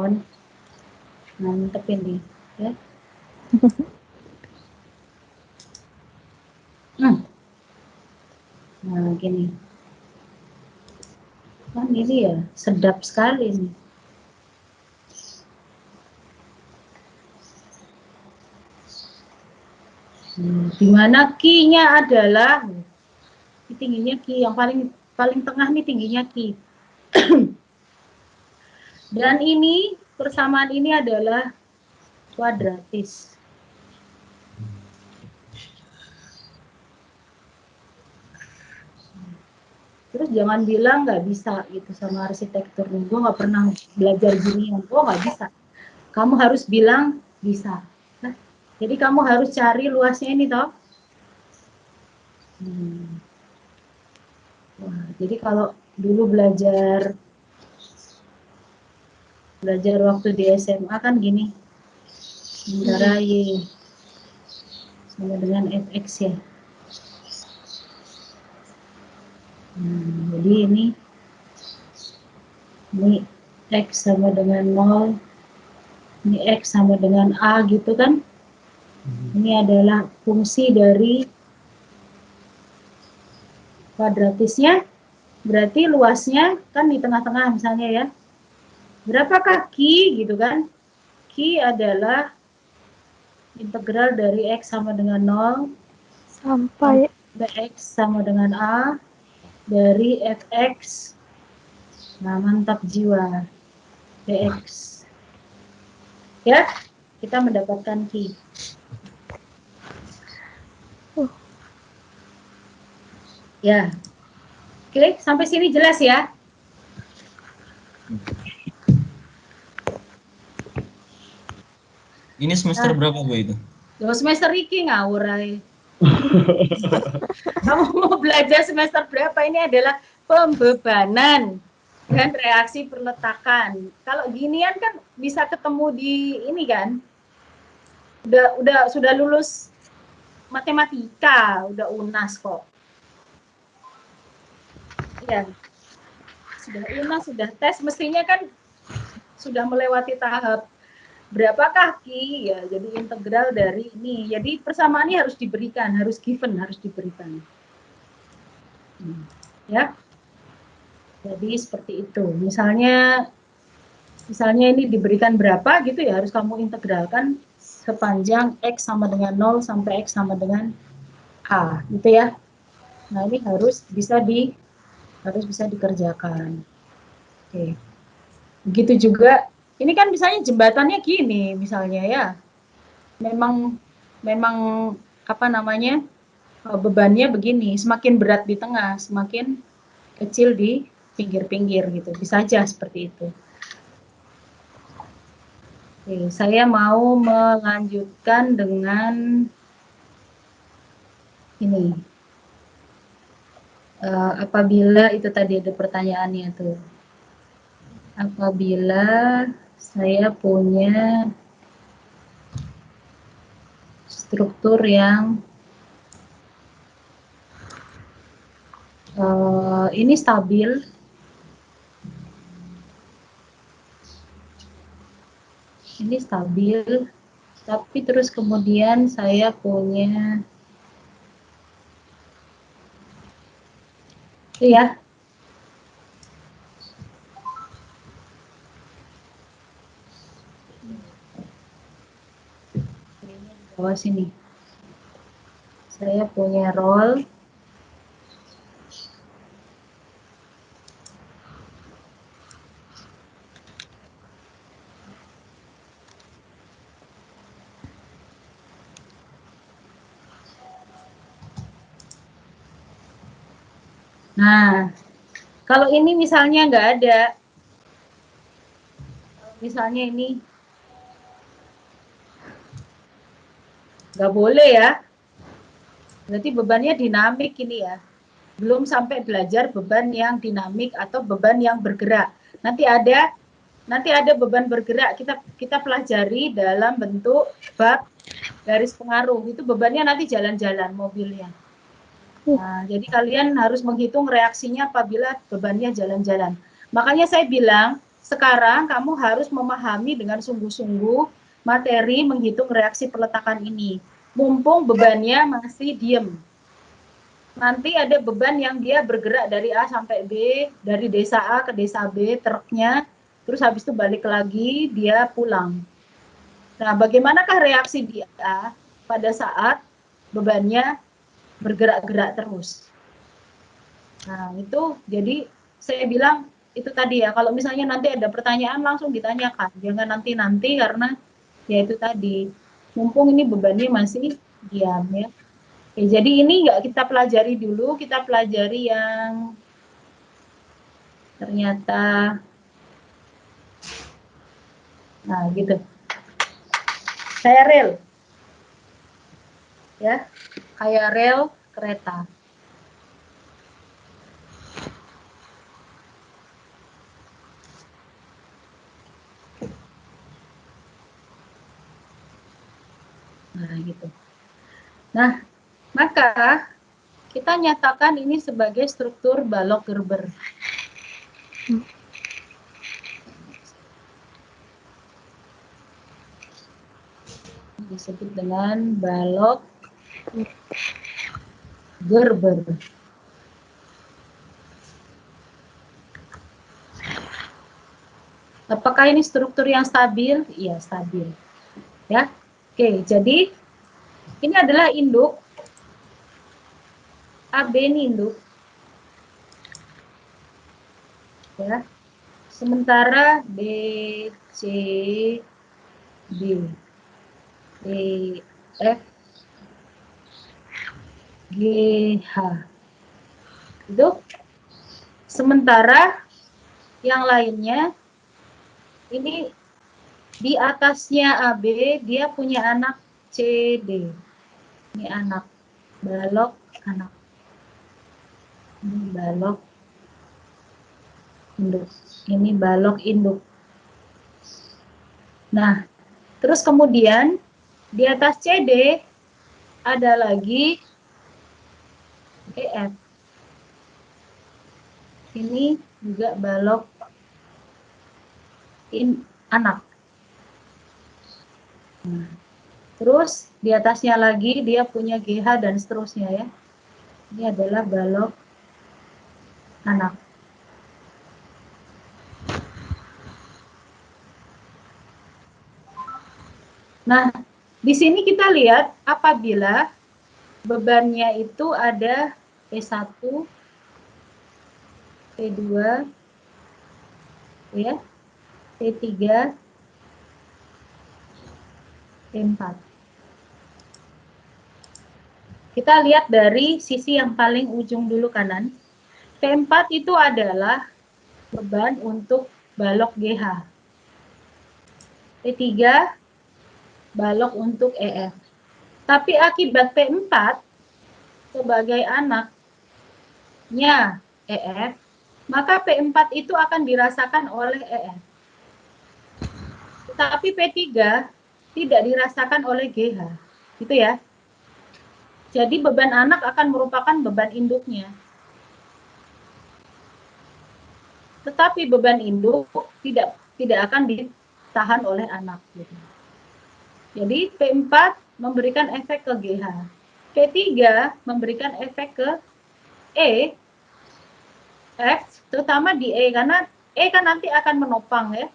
kawan-kawan. Mantep ini, ya. Nah, gini. Kan ini ya, sedap sekali nih. Dimana Q-nya adalah tingginya Q, yang paling tengah nih tingginya Q. Dan ini persamaan ini adalah kuadratis. Terus jangan bilang nggak bisa gitu sama arsitektur. Gue nggak pernah belajar ginian. Oh nggak bisa. Kamu harus bilang bisa. Nah, jadi kamu harus cari luasnya ini toh. Wah, jadi kalau dulu belajar waktu di SMA kan gini, antara Y sama dengan fx ya. Jadi ini x sama dengan 0, ini x sama dengan A gitu kan. Ini adalah fungsi dari kuadratisnya, berarti luasnya kan di tengah-tengah misalnya ya. Berapakah Q gitu kan? Q adalah integral dari x sama dengan 0 sampai x sama dengan A dari fx. Nah, mantap jiwa. dx. Ya, kita mendapatkan Q. Ya. Oke, sampai sini jelas ya? Ini semester berapa Bu itu? Semester iki ngawur aja. Kamu mau belajar semester berapa? Ini adalah pembebanan dan reaksi perletakan. Kalau ginian kan bisa ketemu di ini kan? Sudah lulus matematika, udah UNAS kok. Ya. Sudah UNAS, sudah tes, mestinya kan sudah melewati tahap berapakah Q ya, jadi integral dari ini. Jadi persamaannya harus diberikan, harus given, harus diberikan. Ya. Jadi seperti itu. Misalnya ini diberikan berapa gitu ya, harus kamu integralkan sepanjang x sama dengan 0 sampai x sama dengan a gitu ya. Nah, ini harus bisa dikerjakan. Oke. Begitu juga ini kan misalnya jembatannya gini misalnya ya. Memang apa namanya? Bebannya begini, semakin berat di tengah, semakin kecil di pinggir-pinggir gitu. Bisa aja seperti itu. Oke, saya mau melanjutkan dengan ini. Apabila itu tadi ada pertanyaannya tuh. Apabila saya punya struktur yang ini stabil, tapi terus kemudian saya punya itu ya, ini di bawah sini. Saya punya roll Nah, kalau ini misalnya nggak ada, misalnya ini nggak boleh ya, berarti bebannya dinamik ini ya. Belum sampai belajar beban yang dinamik atau beban yang bergerak. Nanti ada beban bergerak, kita pelajari dalam bentuk bab garis pengaruh. Itu bebannya nanti jalan-jalan mobilnya. Nah, jadi kalian harus menghitung reaksinya apabila bebannya jalan-jalan. Makanya saya bilang, sekarang kamu harus memahami dengan sungguh-sungguh materi menghitung reaksi peletakan ini. Mumpung bebannya masih diem. Nanti ada beban yang dia bergerak dari A sampai B, dari desa A ke desa B, truknya, terus habis itu balik lagi, dia pulang. Nah, bagaimanakah reaksi dia pada saat bebannya bergerak-gerak terus? Nah, itu jadi saya bilang itu tadi ya, kalau misalnya nanti ada pertanyaan langsung ditanyakan, jangan nanti-nanti karena ya itu tadi, mumpung ini bebannya masih diam ya. Oke, jadi ini nggak kita pelajari dulu, kita pelajari yang ternyata, nah gitu, kayak rel, ya, kayak rel kereta. Nah gitu. Nah, maka kita nyatakan ini sebagai struktur balok Gerber. Disebut dengan balok Gerber. Apakah ini struktur yang stabil? Iya, stabil. Ya. Oke, jadi ini adalah induk. AB ini induk. Ya. Sementara B, C, D, E, F, G, H. Itu. Sementara yang lainnya ini di atasnya AB dia punya anak CD. Ini anak balok anak. Ini balok induk. Ini balok induk. Nah, terus kemudian di atas CD ada lagi EF. Ini juga balok anak. Nah, terus di atasnya lagi dia punya GH dan seterusnya ya. Ini adalah balok anak. Nah, di sini kita lihat apabila bebannya itu ada P1, P2, ya, P3, P4. Kita lihat dari sisi yang paling ujung dulu kanan. P4 itu adalah beban untuk balok GH. P3 balok untuk EF. Tapi akibat P4 sebagai anaknya EF, maka P4 itu akan dirasakan oleh EF. Tetapi P3 tidak dirasakan oleh GH. Gitu ya. Jadi beban anak akan merupakan beban induknya. Tetapi beban induk tidak akan ditahan oleh anak. Gitu. Jadi P4 memberikan efek ke GH. P3 memberikan efek ke E, F, terutama di E, karena E kan nanti akan menopang ya.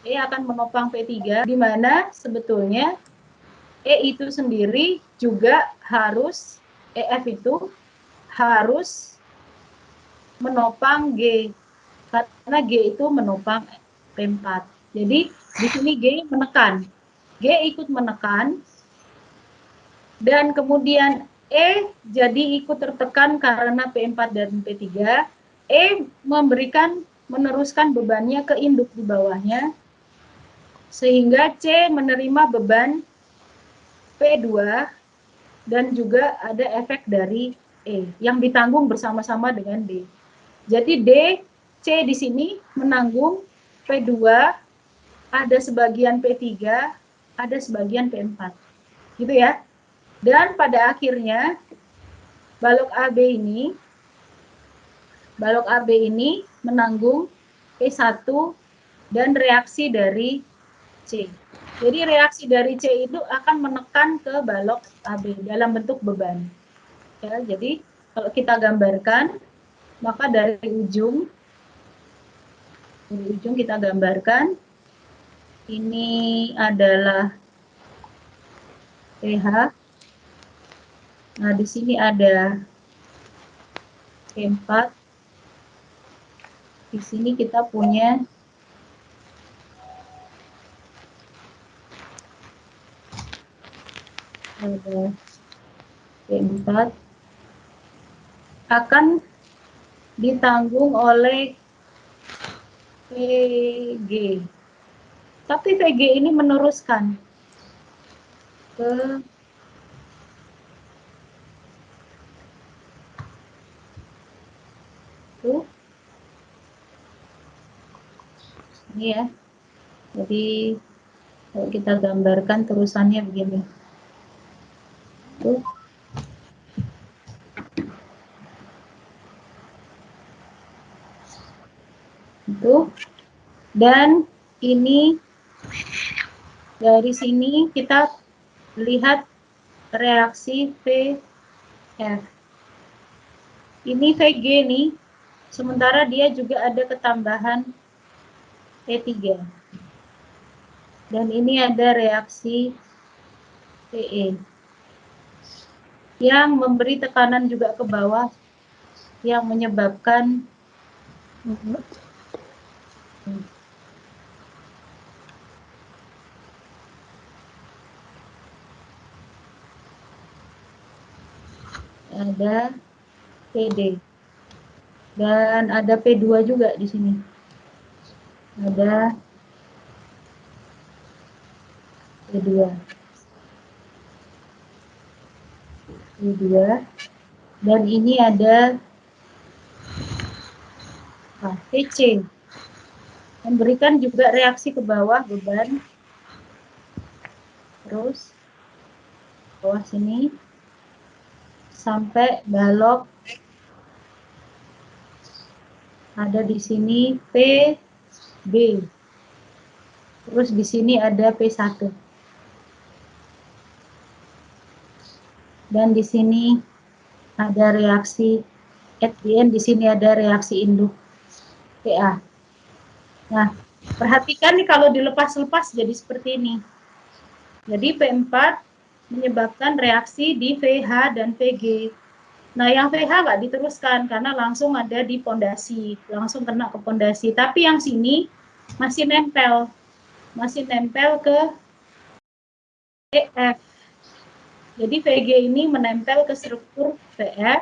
E akan menopang P3, di mana sebetulnya E itu sendiri juga harus, EF itu harus menopang G, karena G itu menopang P4. Jadi di sini G menekan, G ikut menekan, dan kemudian E jadi ikut tertekan karena P4 dan P3. E meneruskan bebannya ke induk di bawahnya, sehingga C menerima beban P2 dan juga ada efek dari E yang ditanggung bersama-sama dengan D. Jadi D, C di sini menanggung P2, ada sebagian P3, ada sebagian P4. Gitu ya. Dan pada akhirnya balok AB ini menanggung P1 dan reaksi dari C. Jadi reaksi dari C itu akan menekan ke balok AB dalam bentuk beban. Ya, jadi kalau kita gambarkan, maka dari ujung kita gambarkan, ini adalah pH. Nah, di sini ada P4. Di sini kita punya ada P4 akan ditanggung oleh VG. Tapi VG ini meneruskan ke tuh. Ini ya. Jadi kalau kita gambarkan terusannya begini. Tuh. Itu. Dan ini dari sini kita lihat reaksi VF. Ini VG nih, sementara dia juga ada ketambahan P3. Dan ini ada reaksi PE yang memberi tekanan juga ke bawah yang menyebabkan ada PD dan ada P2 juga di sini. Ada P2. Dan ini ada PC. Memberikan juga reaksi ke bawah beban. Terus bawah sini sampai balok ada di sini PB. Terus di sini ada P1. Dan di sini ada reaksi di sini ada reaksi induk PA. Nah, perhatikan nih kalau dilepas-lepas jadi seperti ini. Jadi P4 menyebabkan reaksi di VH dan VG. Nah, yang VH nggak diteruskan karena langsung ada di pondasi, langsung kena ke pondasi. Tapi yang sini masih nempel ke VF. Jadi VG ini menempel ke struktur VF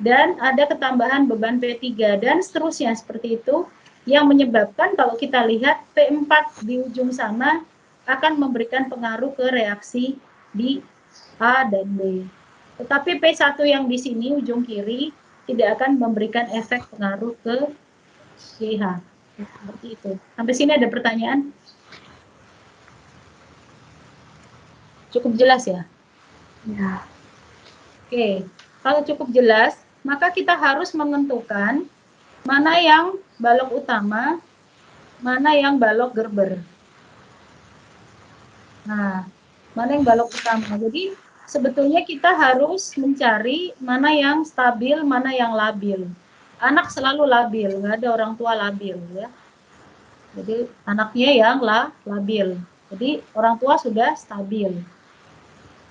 dan ada ketambahan beban P3 dan seterusnya seperti itu yang menyebabkan kalau kita lihat P4 di ujung sana akan memberikan pengaruh ke reaksi di A dan B. Tetapi P1 yang di sini ujung kiri tidak akan memberikan efek pengaruh ke GH. Seperti itu. Sampai sini ada pertanyaan? Cukup jelas ya? Ya. Oke, kalau cukup jelas, maka kita harus menentukan mana yang balok utama, mana yang balok gerber. Nah, mana yang balok utama. Jadi sebetulnya kita harus mencari mana yang stabil, mana yang labil. Anak selalu labil, nggak ada orang tua labil ya. Jadi anaknya yang labil. Jadi orang tua sudah stabil.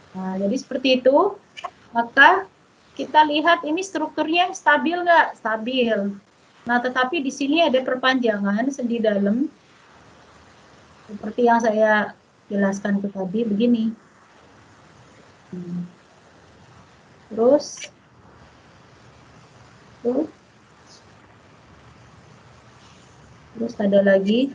Nah, jadi seperti itu. Maka kita lihat ini strukturnya stabil nggak? Stabil. Nah, tetapi di sini ada perpanjangan sendi dalam. Seperti yang saya jelaskan ke tadi, begini. Terus ada lagi.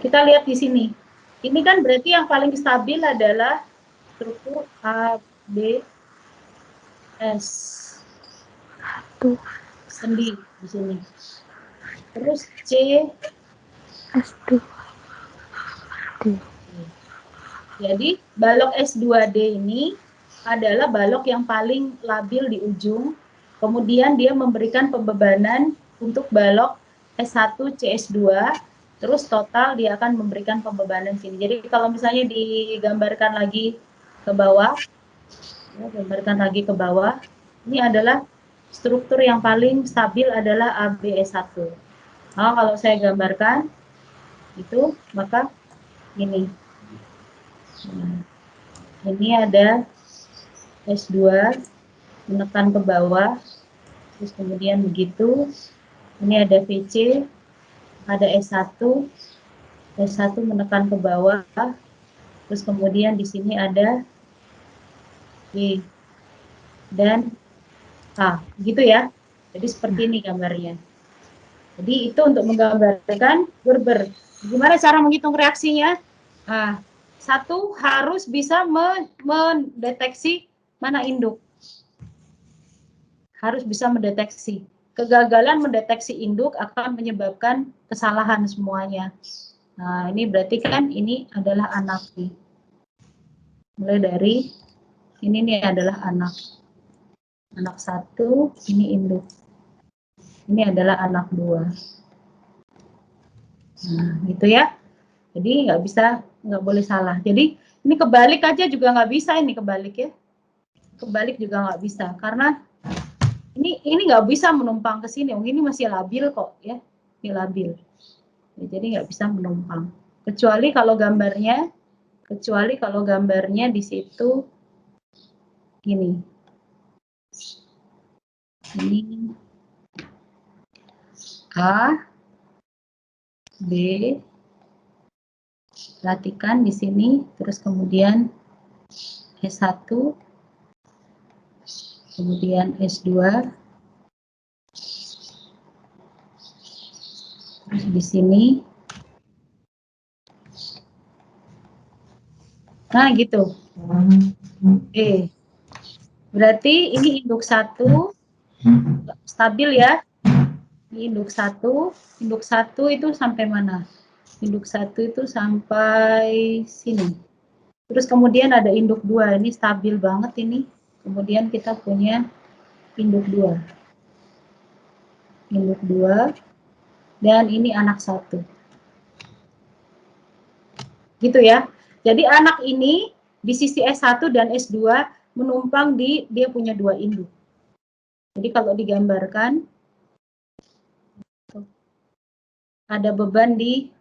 Kita lihat di sini. Ini kan berarti yang paling stabil adalah struktur A, B, S. Sendi di sini. Terus C, S2, D. Jadi balok S2D ini adalah balok yang paling labil di ujung. Kemudian dia memberikan pembebanan untuk balok S1CS2. Terus total dia akan memberikan pembebanan sini. Jadi kalau misalnya digambarkan lagi ke bawah, ya, gambarkan lagi ke bawah, ini adalah struktur yang paling stabil adalah ABS1. Nah, kalau saya gambarkan itu, maka ini. Nah, ini ada S2 menekan ke bawah, terus kemudian begitu. Ini ada VC, ada S1 menekan ke bawah, terus kemudian di sini ada B dan A, gitu ya. Jadi seperti ini gambarnya. Jadi itu untuk menggambarkan Gerber. Gimana cara menghitung reaksinya? Nah, satu harus bisa mendeteksi mana induk. Harus bisa mendeteksi. Kegagalan mendeteksi induk akan menyebabkan kesalahan semuanya. Nah, ini berarti kan ini adalah anak nih. Mulai dari ini nih adalah anak. Anak 1, ini induk. Ini adalah anak 2. Nah, gitu ya. Jadi nggak boleh salah. Jadi ini kebalik aja juga nggak bisa, ini kebalik ya. Kebalik juga nggak bisa karena ini nggak bisa menumpang ke sini. Ini masih labil kok ya. Ini labil. Ya, jadi nggak bisa menumpang. Kecuali kalau gambarnya di situ gini. Ini A, B, perhatikan di sini, terus kemudian S1, kemudian S2, terus di sini. Nah, gitu. Oke. Berarti ini induk 1 stabil ya. Ini induk 1 itu sampai mana? Induk 1 itu sampai sini. Terus kemudian ada induk 2, ini stabil banget ini. Kemudian kita punya induk 2. Induk 2 dan ini anak 1. Gitu ya. Jadi anak ini di sisi S1 dan S2 menumpang di dia punya 2 induk. Jadi kalau digambarkan ada beban di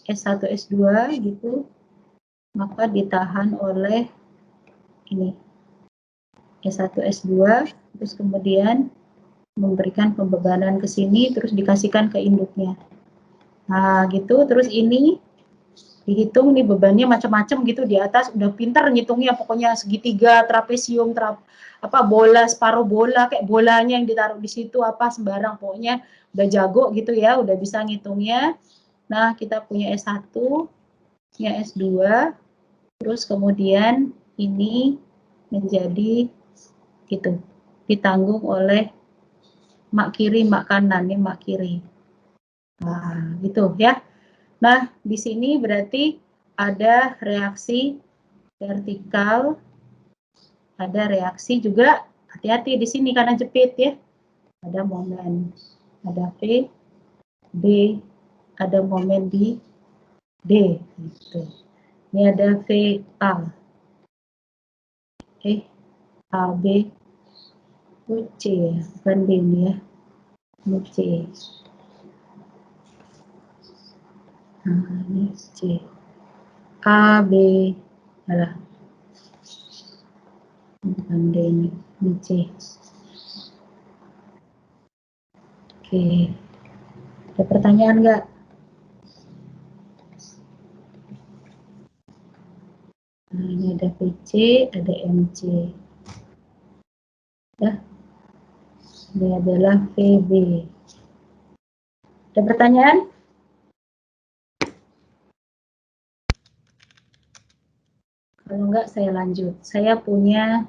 S1 S2 gitu, maka ditahan oleh ini S1 S2, terus kemudian memberikan pembebanan ke sini, terus dikasihkan ke induknya. Nah gitu, terus ini dihitung nih bebannya macam-macam gitu di atas, udah pintar ngitungnya, pokoknya segitiga, trapesium, bola, separuh bola, kayak bolanya yang ditaruh di situ apa sembarang, pokoknya udah jago gitu ya, udah bisa ngitungnya. Nah, kita punya S1, punya S2, terus kemudian ini menjadi gitu, ditanggung oleh mak kiri, mak kanan, ini mak kiri. Nah, gitu ya. Nah, di sini berarti ada reaksi vertikal, ada reaksi juga, hati-hati di sini karena jepit ya. Ada momen, ada V, B, ada momen di D, gitu. Ini ada VA, AB, C ya, bukan D ini ya, ini C. Nah, ini C. A, B, adalah bukan D ini C. Oke, ada pertanyaan nggak? Nah, ini ada PC, ada MC. Ya, ini adalah VB. Ada pertanyaan? Kalau enggak, saya lanjut. Saya punya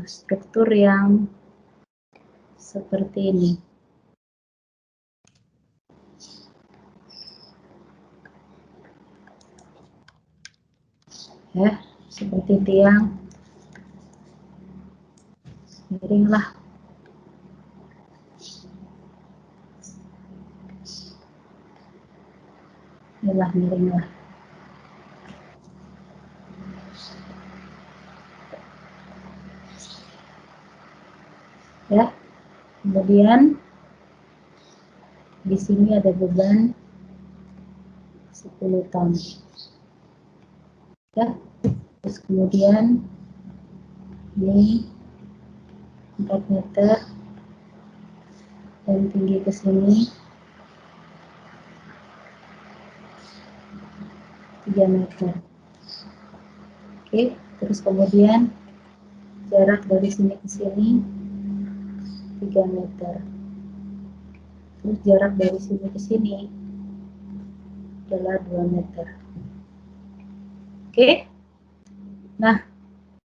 struktur yang seperti ini. ya, seperti tiang, miringlah. Inilah miringlah. Ya, kemudian di sini ada beban 10 ton. Ya, terus kemudian ini 4 meter dan tinggi ke sini 3 meter. Oke, terus kemudian jarak dari sini ke sini 3 meter. Terus jarak dari sini ke sini adalah 2 meter. Oke. Nah,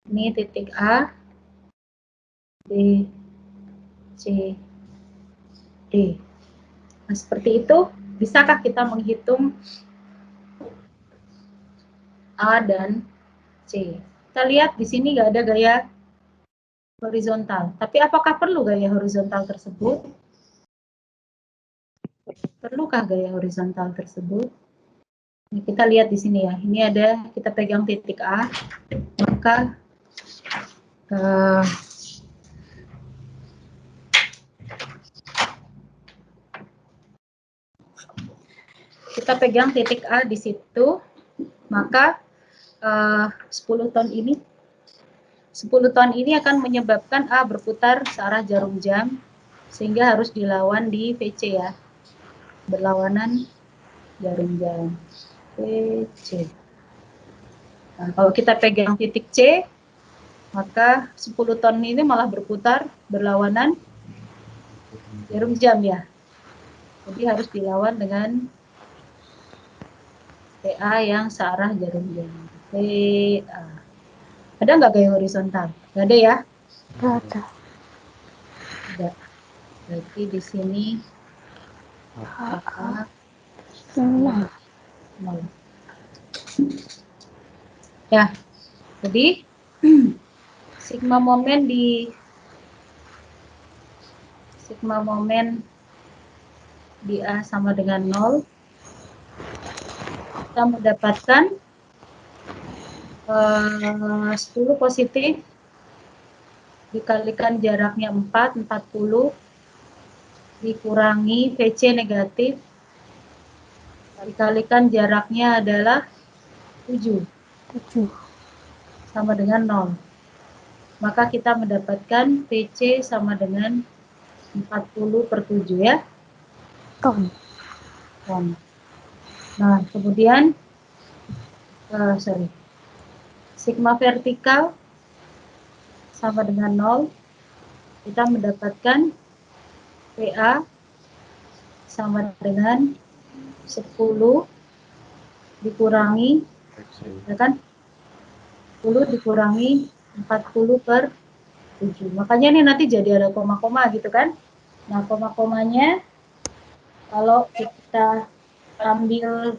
ini titik A, B, C, D. Nah, seperti itu. Bisakah kita menghitung A dan C? Kita lihat di sini nggak ada gaya horizontal. Tapi apakah perlu gaya horizontal tersebut? Perlukah gaya horizontal tersebut? Ini kita lihat di sini ya. Ini ada, kita pegang titik A, maka kita pegang titik A di situ, maka 10 ton ini akan menyebabkan A berputar searah jarum jam, sehingga harus dilawan di VC ya, berlawanan jarum jam VC. Nah, kalau kita pegang titik C, maka 10 ton ini malah berputar berlawanan jarum jam ya. Jadi harus dilawan dengan PA yang searah jarum jam. PA. Ada nggak gaya horizontal? Nggak ada ya? Nggak ada. Ada. Berarti di sini AA. nol. Ya, jadi sigma momen di A sama dengan 0. Kita mendapatkan 10 positif dikalikan jaraknya 40 dikurangi VC negatif dikalikan jaraknya adalah 7 sama dengan 0. Maka kita mendapatkan VC sama dengan 40 per 7 ya. Ton. Nah, kemudian sigma vertikal sama dengan 0. Kita mendapatkan PA sama dengan 10 dikurangi, ya kan? 10 dikurangi 40 per 7. Makanya ini nanti jadi ada koma-koma gitu kan. Nah, koma-komanya kalau kita ambil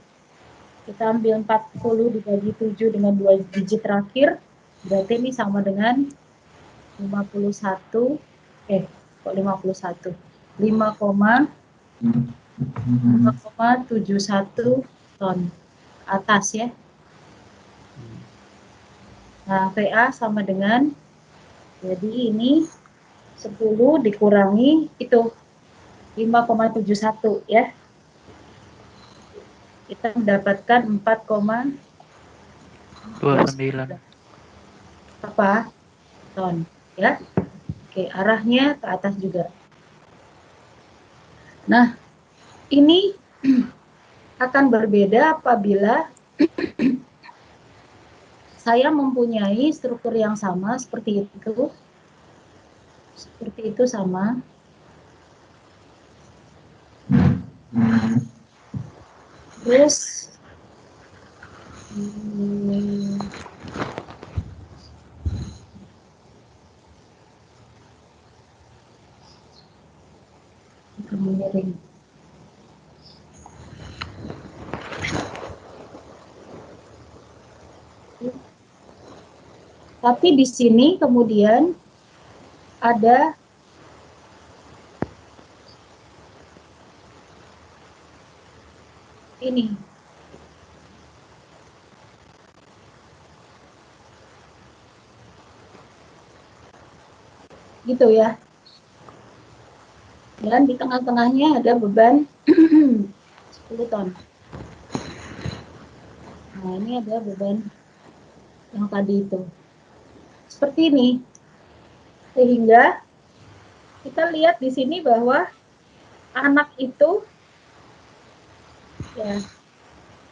40 dibagi 7 dengan 2 digit terakhir, berarti ini sama dengan 51, kok 51? 5,71 ton atas ya. Nah, VA sama dengan, jadi ini 10 dikurangi itu 5,71 ya. Kita mendapatkan 4,29 apa? Ton ya. Oke, arahnya ke atas juga. Nah, ini akan berbeda apabila saya mempunyai struktur yang sama seperti itu. Seperti itu sama. Terus miring. Tapi di sini kemudian ada ini. Gitu ya. Dan di tengah-tengahnya ada beban 10 ton. Nah, ini ada beban yang tadi itu. Seperti ini. Sehingga kita lihat di sini bahwa anak itu ya,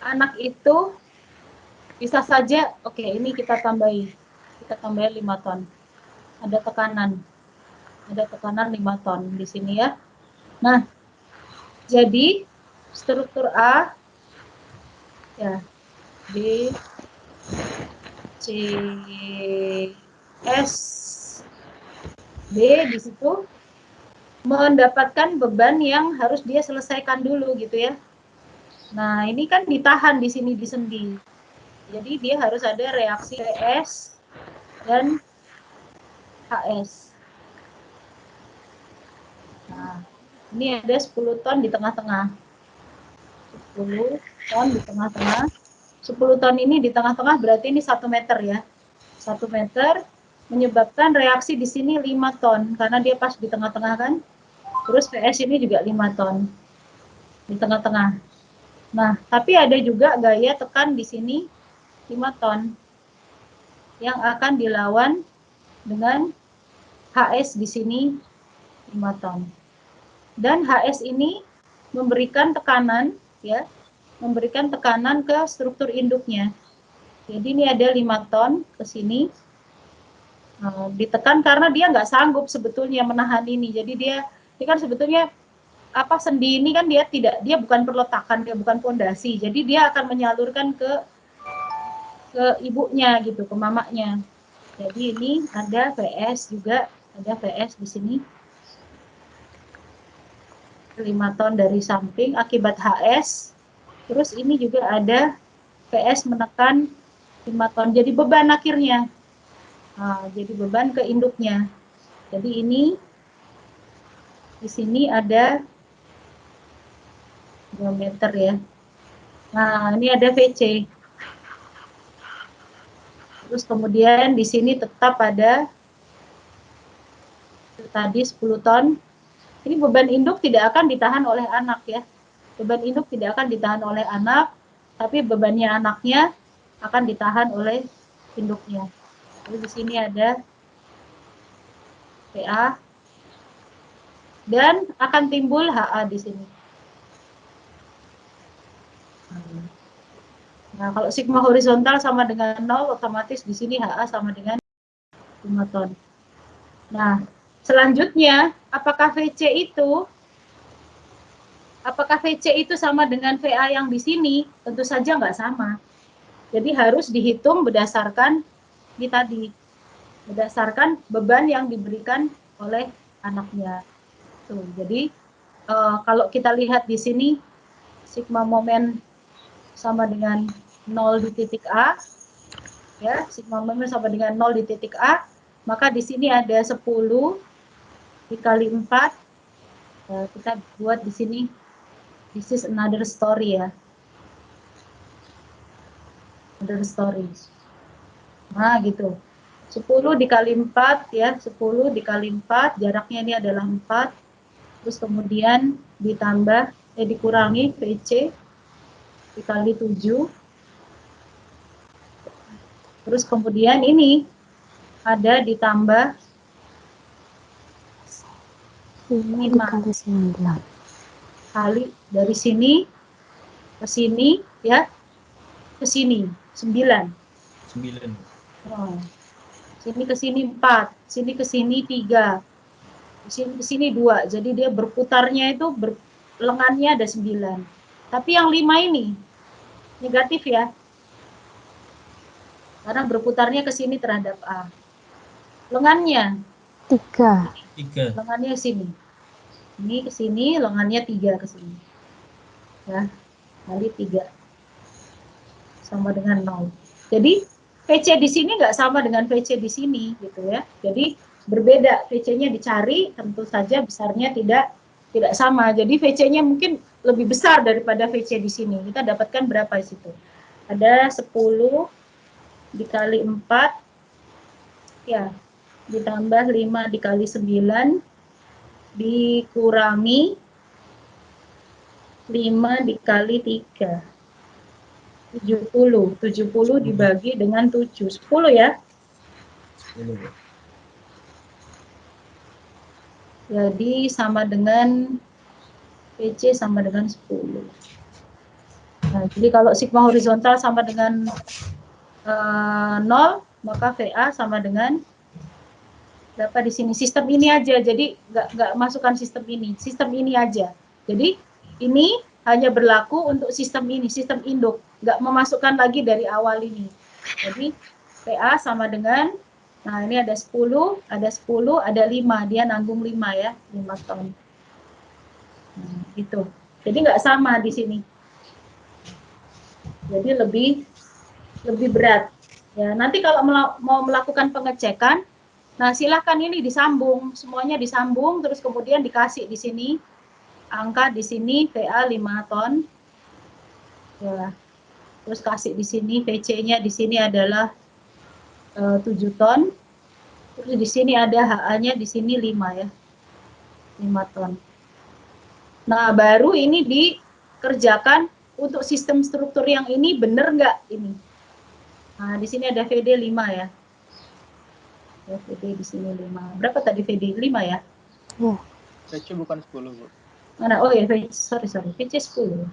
anak itu bisa saja, oke, ini kita tambahi 5 ton. Ada tekanan 5 ton di sini ya. Nah, jadi struktur A ya, B, C, S, D di situ mendapatkan beban yang harus dia selesaikan dulu gitu ya. Nah, ini kan ditahan di sini di sendi. Jadi dia harus ada reaksi PS dan HS. Nah, ini ada 10 ton di tengah-tengah. 10 ton di tengah-tengah. 10 ton ini di tengah-tengah berarti ini 1 meter ya. 1 meter menyebabkan reaksi di sini 5 ton karena dia pas di tengah-tengah kan. Terus PS ini juga 5 ton di tengah-tengah. Nah, tapi ada juga gaya tekan di sini 5 ton yang akan dilawan dengan HS di sini 5 ton. Dan HS ini memberikan tekanan ya, memberikan tekanan ke struktur induknya. Jadi ini ada 5 ton ke sini ditekan karena dia nggak sanggup sebetulnya menahan ini. Jadi ini kan sebetulnya apa, sendi ini kan dia bukan peletakan, dia bukan fondasi. Jadi dia akan menyalurkan ke ibunya gitu, ke mamanya. Jadi ini ada VS juga, ada VS di sini. 5 ton dari samping akibat HS. Terus ini juga ada VS menekan 5 ton. Jadi beban akhirnya. Nah, jadi beban ke induknya. Jadi ini di sini ada 2 meter ya. Nah, ini ada VC. Terus kemudian di sini tetap ada tadi 10 ton. Ini beban induk tidak akan ditahan oleh anak ya. Beban induk tidak akan ditahan oleh anak, tapi bebannya anaknya akan ditahan oleh induknya. Jadi di sini ada PA dan akan timbul HA di sini. Nah, kalau sigma horizontal sama dengan 0, otomatis di sini HA sama dengan 5 ton. Nah, selanjutnya, apakah VC itu sama dengan VA yang di sini? Tentu saja nggak sama. Jadi harus dihitung berdasarkan ini tadi, berdasarkan beban yang diberikan oleh anaknya. Tuh, jadi kalau kita lihat di sini, sigma momen sama dengan 0 di titik A, ya, sigma momen sama dengan 0 di titik A, maka di sini ada 10 dikali 4, kita buat di sini, this is another story ya, another story. Nah, gitu. 10 dikali 4 ya, 10 dikali 4, jaraknya ini adalah 4, terus kemudian ditambah, dikurangi VC, dikali 7, terus kemudian ini ada ditambah 5 dikali 9. Kali dari sini ke sini ya, ke sini 9. Oh. Sini ke sini 4, sini ke sini 3, sini ke sini 2. Jadi dia berputarnya itu lengannya ada 9. Tapi yang 5 ini negatif ya. Karena berputarnya ke sini terhadap A. Lengannya 3. Lengannya sini. Ini ke sini, lengannya 3 ke sini. Ya, kali 3 sama dengan 0. Jadi VC di sini nggak sama dengan VC di sini gitu ya. Jadi berbeda, VC-nya dicari tentu saja besarnya tidak sama. Jadi VC-nya mungkin lebih besar daripada VC di sini. Kita dapatkan berapa di situ? Ada 10 dikali 4 ya, ditambah 5 dikali 9 dikurangi 5 dikali 3. 70 dibagi dengan 7, 10 ya. 10, Bu. Jadi sama dengan PC sama dengan 10. Nah, jadi kalau sigma horizontal sama dengan 0, maka VA sama dengan berapa di sini? Sistem ini aja, jadi nggak masukkan sistem ini aja. Jadi ini hanya berlaku untuk sistem ini, sistem induk, nggak memasukkan lagi dari awal ini. Jadi PA sama dengan, nah ini ada 10, ada 5, dia nanggung 5 ya, 5 ton. Nah, gitu. Jadi nggak sama di sini. Jadi lebih berat. Ya, nanti kalau mau melakukan pengecekan, nah silahkan ini disambung, semuanya disambung, terus kemudian dikasih di sini angka di sini VA 5 ton. Ya. Terus kasih di sini VC-nya di sini adalah 7 ton. Terus di sini ada HA-nya di sini 5 ya. 5 ton. Nah, baru ini dikerjakan untuk sistem struktur yang ini benar nggak ini. Nah, di sini ada VD 5 ya. VD di sini 5. Berapa tadi VD? 5 ya? Ya. VC bukan 10, Bu. Mana? Oh ya, sorry. VC 10.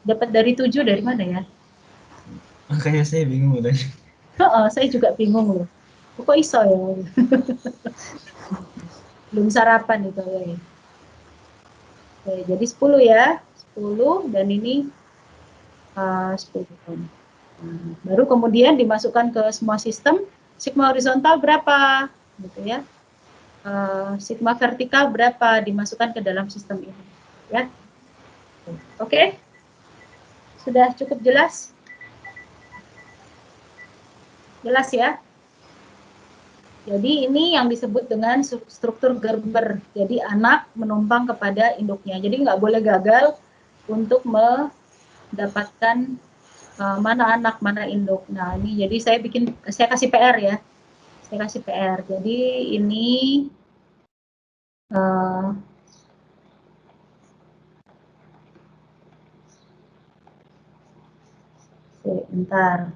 Dapat dari 7 dari mana ya? Makanya saya bingung tadi. Saya juga bingung loh. Kok iso ya? Belum sarapan itu ya. Oke, jadi 10 ya. 10 dan ini 10 ton. Nah, baru kemudian dimasukkan ke semua sistem. Sigma horizontal berapa? Gitu ya. Sigma vertikal berapa? Dimasukkan ke dalam sistem ini. Ya. Oke. Sudah cukup jelas? Jelas ya? Jadi ini yang disebut dengan struktur Gerber. Jadi anak menumpang kepada induknya. Jadi nggak boleh gagal untuk mendapatkan mana anak, mana induk. Nah ini jadi saya kasih PR ya. Saya kasih PR. Jadi ini bentar.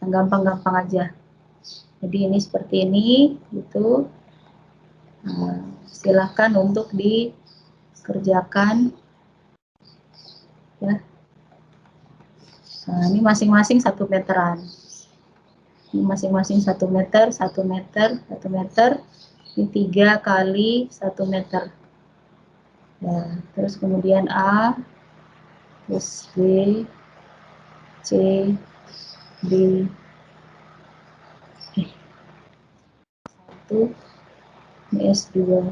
Yang gampang-gampang aja. Jadi ini seperti ini, gitu. Silahkan untuk dikerjakan. Ya. Nah, ini masing-masing 1 meteran. Ini masing-masing 1 meter, 1 meter, 1 meter. Ini 3 kali 1 meter. Ya, terus kemudian A, terus B, C, D, 1, ini S2.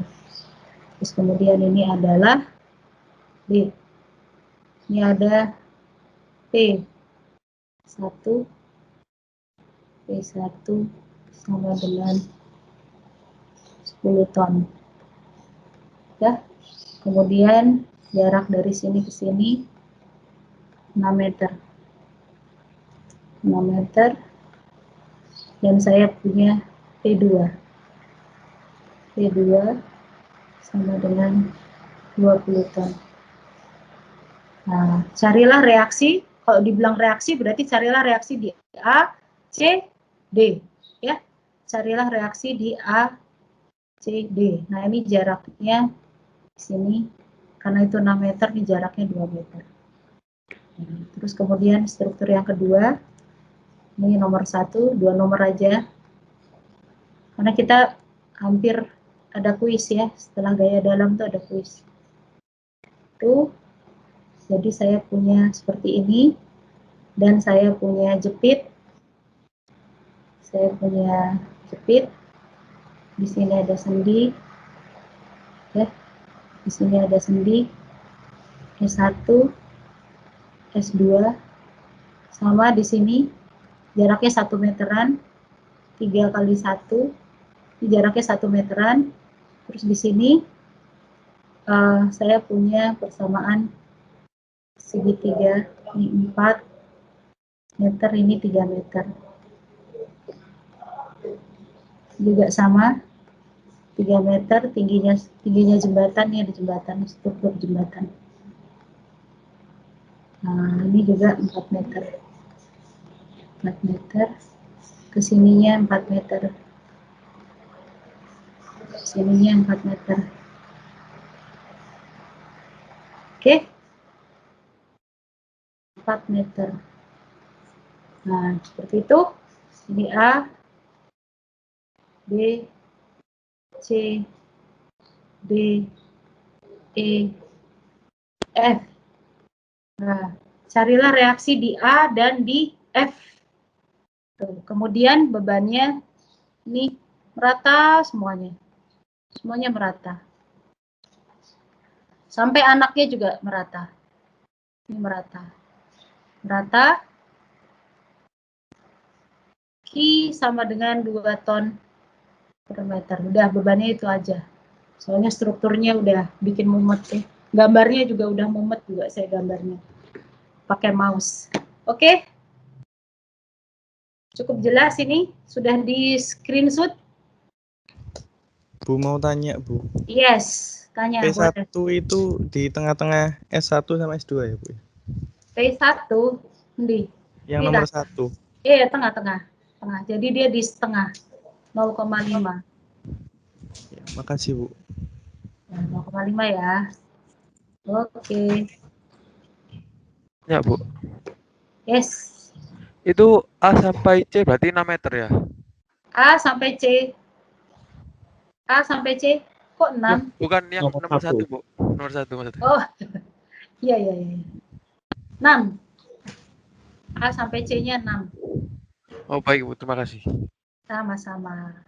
Terus kemudian ini adalah B. Ini ada P1, P1 sama dengan 10 ton. Ya. Kemudian jarak dari sini ke sini 6 meter. 6 meter. Dan saya punya P2. P2 sama dengan 20 ton. Nah, carilah reaksi. Kalau dibilang reaksi berarti carilah reaksi di A, C, D. Ya, carilah reaksi di A, C, D. Nah, ini jaraknya di sini. Karena itu 6 meter, ini jaraknya 2 meter. Nah, terus kemudian struktur yang kedua. Ini nomor 1, 2 nomor aja. Karena kita hampir ada kuis ya. Setelah gaya dalam itu ada kuis. Itu. Jadi saya punya seperti ini. Dan saya punya jepit. Saya punya jepit. Di sini ada sendi. Ya. Di sini ada sendi. S1, S2. Sama di sini jaraknya 1 meteran, 3 kali 1, ini jaraknya 1 meteran, terus di sini saya punya persamaan segitiga, ini 4 meter, ini 3 meter. Juga sama, 3 meter, tingginya jembatan, ini ada jembatan, struktur jembatan. Nah, ini juga 4 meter. 4 meter, kesininya 4 meter. Sininya 4 meter. Oke. 4 meter. Nah, seperti itu. Ini A, B, C, D, E, F. Nah, carilah reaksi di A dan di F. Tuh, kemudian bebannya ini merata semuanya. Semuanya merata. Sampai anaknya juga merata. Ini merata. Merata. Q sama dengan 2 ton per meter. Udah, bebannya itu aja. Soalnya strukturnya udah bikin mumet ya. Gambarnya juga udah mumet juga saya gambarnya. Pakai mouse. Oke? Cukup jelas ini? Sudah di screenshot? Bu mau tanya, Bu. Yes, tanya. P1 boleh. itu di tengah-tengah S1 sama S2 ya, Bu? P1, di. Yang nomor 1. Iya, tengah-tengah. Jadi dia di setengah, 0,5. Ya, makasih, Bu. 0,5 ya. Oke. Ya, Bu. Yes. Itu A sampai C berarti 6 meter ya? A sampai C. A sampai C. Kok 6? Bukan yang Nomor nomor 1, satu. Bu. Nomor 1 maksudnya. Oh, iya. 6. A sampai C-nya 6. Oh, baik, Bu. Terima kasih. Sama-sama.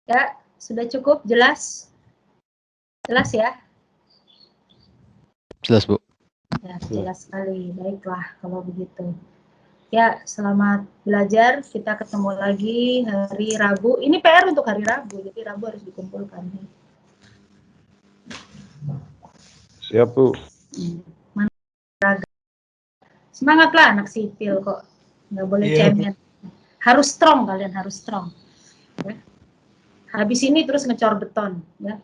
Ya, sudah cukup? Jelas? Jelas ya? Jelas, Bu. Ya, jelas sekali. Baiklah kalau begitu. Ya, selamat belajar. Kita ketemu lagi hari Rabu. Ini PR untuk hari Rabu, jadi Rabu harus dikumpulkan. Siap, Bu. Semangatlah anak sipil kok. Nggak boleh cemen. Harus strong, kalian harus strong. Ya. Habis ini terus ngecor beton. Ya.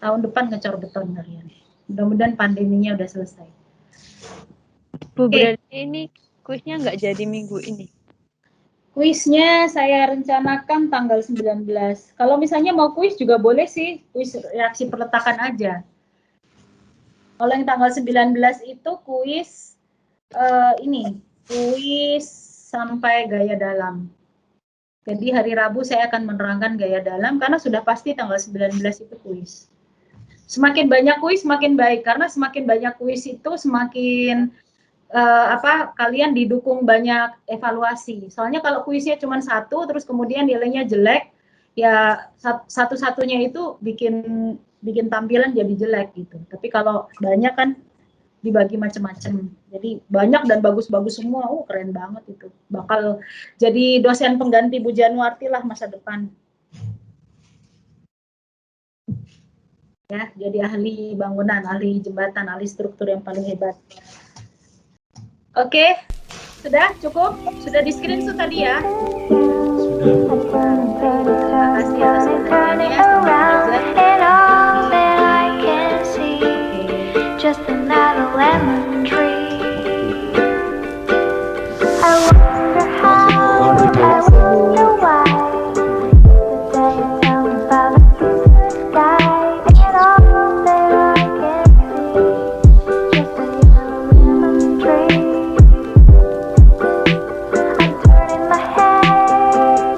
Tahun depan ngecor beton kalian. Mudah-mudahan pandeminya udah selesai. Bu, berarti ini kuisnya nggak jadi minggu ini? Kuisnya saya rencanakan tanggal 19. Kalau misalnya mau kuis juga boleh sih, kuis reaksi perletakan aja. Kalau yang tanggal 19 itu kuis kuis sampai gaya dalam. Jadi hari Rabu saya akan menerangkan gaya dalam karena sudah pasti tanggal 19 itu kuis. Semakin banyak kuis semakin baik karena semakin banyak kuis itu semakin kalian didukung banyak evaluasi. Soalnya kalau kuisnya cuma 1 terus kemudian nilainya jelek, ya satu-satunya itu bikin tampilan jadi jelek gitu. Tapi kalau banyak kan dibagi macam-macam. Jadi banyak dan bagus-bagus semua. Keren banget itu. Bakal jadi dosen pengganti Bu Januarti lah masa depan. Ya, jadi ahli bangunan, ahli jembatan, ahli struktur yang paling hebat. Oke, sudah cukup? Sudah di screenshot tadi ya? Sudah. Terima kasih atas perhatiannya. Selamat belajar.